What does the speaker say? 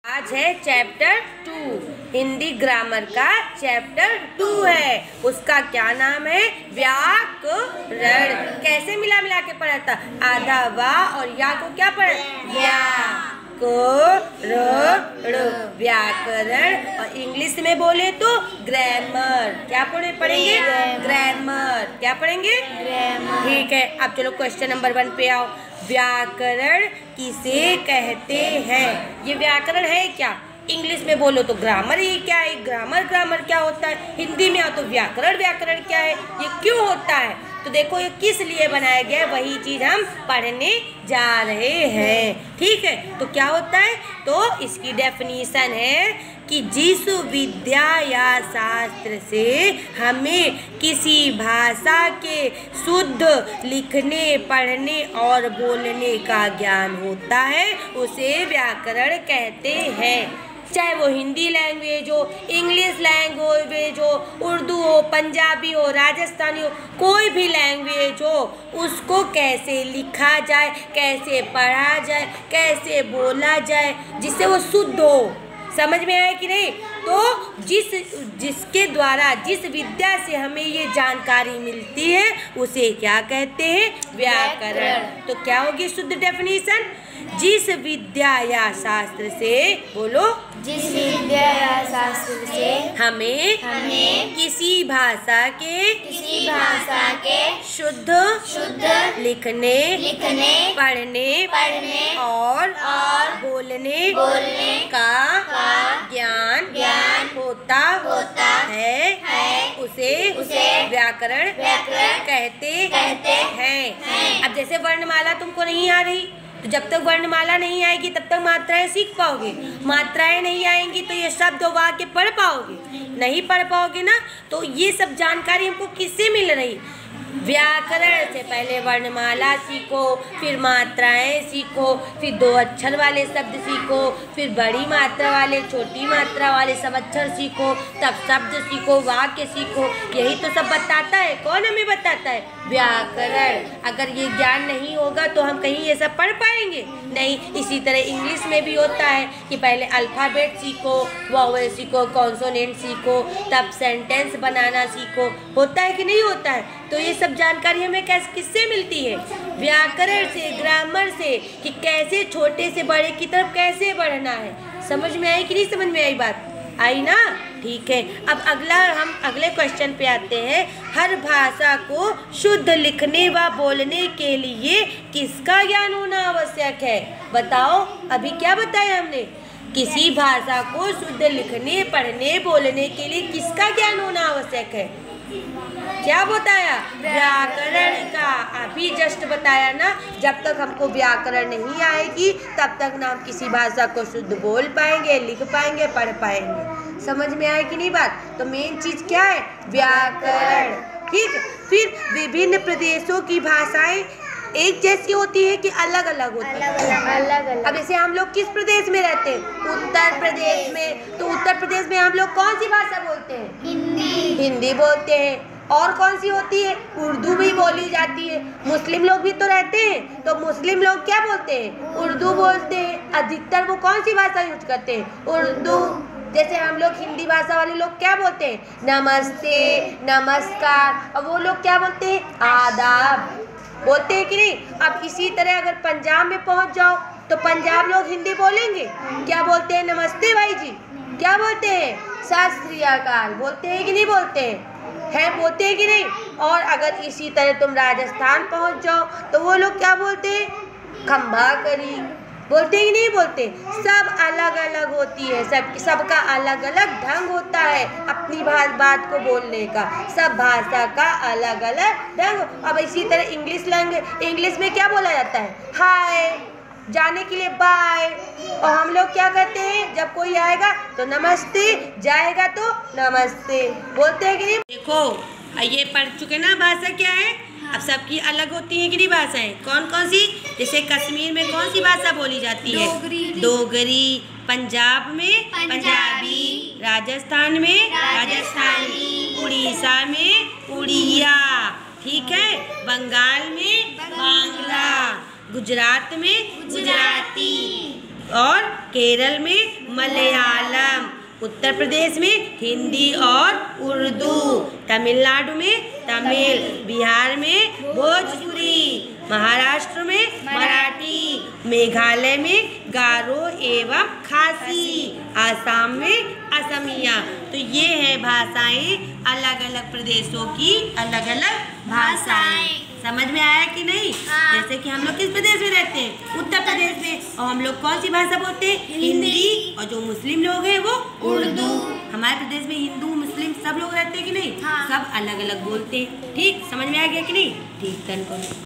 आज है chapter 2 Hindi grammar का चैप्टर 2 है। उसका क्या नाम है? व्याकरण। कैसे मिला मिला के पढ़ा था? आधा वाह और या को क्या पढ़ा? व्याकरण। और इंग्लिश में बोले तो ग्रामर। क्या पढ़ेंगे? ग्रामर। क्या पढ़ेंगे? ग्रामर। ठीक है, अब चलो क्वेश्चन नंबर 1 पे आओ। व्याकरण किसे कहते हैं? ये व्याकरण है क्या? इंग्लिश में बोलो तो ग्रामर ही क्या है? ग्रामर क्या होता है? हिंदी में आओ तो व्याकरण क्या है? ये क्यों होता है? तो देखो ये किस लिए बनाया गया है, वही चीज हम पढ़ने जा रहे हैं। ठीक है, तो क्या होता है? तो इसकी डेफिनेशन है कि जिस विद्या या शास्त्र से हमें किसी भाषा के शुद्ध लिखने, पढ़ने और बोलने का ज्ञान होता है, उसे व्याकरण कहते हैं। चाहे वो हिंदी लैंग्वेज हो, इंग्लिश लैंग्वेज हो, उर्दू हो, पंजाबी हो, राजस्थानी हो, कोई भी लैंग्वेज हो, उसको कैसे लिखा जाए, कैसे पढ़ा जाए, कैसे बोला जाए, जिससे वो शुद्ध हो। समझ में आया कि नहीं? तो जिसके द्वारा, जिस विद्या से हमें ये जानकारी मिलती है, उसे क्या कहते हैं? व्याकरण। तो क्या होगी शुद्ध डेफिनेशन? जिस विद्या या शास्त्र से, बोलो, जिस विद्या या शास्त्र से हमें किसी भाषा के शुद्ध लिखने पढ़ने और बोलने का ज्ञान होता है, उसे व्याकरण कहते हैं। अब जैसे वर्णमाला तुमको नहीं आ रही, तो जब तक वर्णमाला नहीं आएगी तब तक मात्राएं सीख पाओगे। मात्राएं नहीं आएंगी तो ये शब्द और वाक्य पढ़ पाओगे? नहीं पढ़ पाओगे ना। तो ये सब जानकारी हमको किससे मिल रही? व्याकरण से। पहले वर्णमाला सीखो, फिर मात्राएं सीखो, फिर 2 अक्षर वाले शब्द सीखो, फिर बड़ी मात्रा वाले, छोटी मात्रा वाले सब अक्षर सीखो, तब शब्द सीखो, वाक्य सीखो। यही तो सब बताता है। कौन हमें बताता है? व्याकरण। अगर ये ज्ञान नहीं होगा तो हम कहीं ये सब पढ़ पाएंगे? नहीं। इसी तरह इंग्लिश में भी होता है कि पहले अल्फ़ाबेट सीखो, वॉवेल सीखो, कॉन्सोनेंट सीखो, तब सेंटेंस बनाना सीखो। होता है कि नहीं होता है? तो ये सब जानकारी हमें किससे मिलती है? व्याकरण से, ग्रामर से, कि कैसे छोटे से बड़े की तरफ कैसे बढ़ना है। समझ में आई कि नहीं समझ में आई? बात आई ना? ठीक है, अब हम अगले क्वेश्चन पे आते हैं। हर भाषा को शुद्ध लिखने व बोलने के लिए किसका ज्ञान होना आवश्यक है? बताओ, अभी क्या बताया हमने? किसी भाषा को शुद्ध लिखने, पढ़ने, बोलने के लिए किसका ज्ञान होना आवश्यक है? क्या बताया? व्याकरण का। अभी जस्ट बताया ना। जब तक हमको व्याकरण नहीं आएगी तब तक ना हम किसी भाषा को शुद्ध बोल पाएंगे, लिख पाएंगे, पढ़ पाएंगे। समझ में आए कि नहीं बात? तो मेन चीज क्या है? व्याकरण। ठीक। फिर विभिन्न प्रदेशों की भाषाएं एक जैसी होती है कि अलग अलग होती है? अब जैसे हम लोग किस प्रदेश में रहते हैं? उत्तर प्रदेश में। तो उत्तर प्रदेश में हम लोग कौन सी भाषा बोलते हैं? हिंदी बोलते हैं। और कौन सी होती है? उर्दू भी बोली जाती है। मुस्लिम लोग भी तो रहते हैं, तो मुस्लिम लोग क्या बोलते हैं? उर्दू बोलते हैं। अधिकतर वो कौन सी भाषा यूज करते हैं? उर्दू। जैसे हम लोग हिंदी भाषा वाले लोग क्या बोलते हैं? नमस्ते, नमस्कार। और वो लोग क्या बोलते हैं? आदाब। बोलते हैं कि नहीं? अब इसी तरह अगर पंजाब में पहुंच जाओ तो पंजाब लोग हिंदी बोलेंगे। क्या बोलते हैं? नमस्ते भाई जी। क्या बोलते हैं? सत श्री अकाल। बोलते हैं कि नहीं बोलते हैं? बोलते हैं कि नहीं? और अगर इसी तरह तुम राजस्थान पहुंच जाओ तो वो लोग क्या बोलते हैं? खंबा करी। बोलते हैं कि नहीं बोलते? सब अलग अलग होती है। सबका अलग अलग ढंग होता है अपनी बात को बोलने का। सब भाषा का अलग अलग ढंग। अब इसी तरह इंग्लिश में क्या बोला जाता है? हाय। जाने के लिए बाय। और हम लोग क्या कहते हैं? जब कोई आएगा तो नमस्ते, जाएगा तो नमस्ते। बोलते हैं कि नहीं? देखो ये पढ़ चुके ना भाषा क्या है। अब सबकी अलग होती है कि नहीं भाषाएं? कौन कौन सी? जैसे कश्मीर में कौन सी भाषा बोली जाती है? डोगरी। पंजाब में पंजाबी। राजस्थान में राजस्थानी। उड़ीसा में उड़िया। ठीक है। बंगाल में बांग्ला। गुजरात में गुजराती। और केरल में मलयालम। उत्तर प्रदेश में हिंदी और उर्दू। तमिलनाडु में तमिल। बिहार में भोजपुरी। महाराष्ट्र में मराठी। मेघालय में गारो एवं खासी। आसाम में असमिया। तो ये है भाषाएं, अलग अलग प्रदेशों की अलग अलग भाषाएं। समझ में आया कि नहीं? हाँ। जैसे कि हम लोग किस प्रदेश में रहते हैं? उत्तर प्रदेश में। और हम लोग कौन सी भाषा बोलते हैं? हिंदी। और जो मुस्लिम लोग हैं वो उर्दू। हमारे प्रदेश में हिंदू मुस्लिम सब लोग रहते हैं कि नहीं? हाँ। सब अलग अलग बोलते हैं। ठीक, समझ में आ गया कि नहीं? ठीक, डन करो।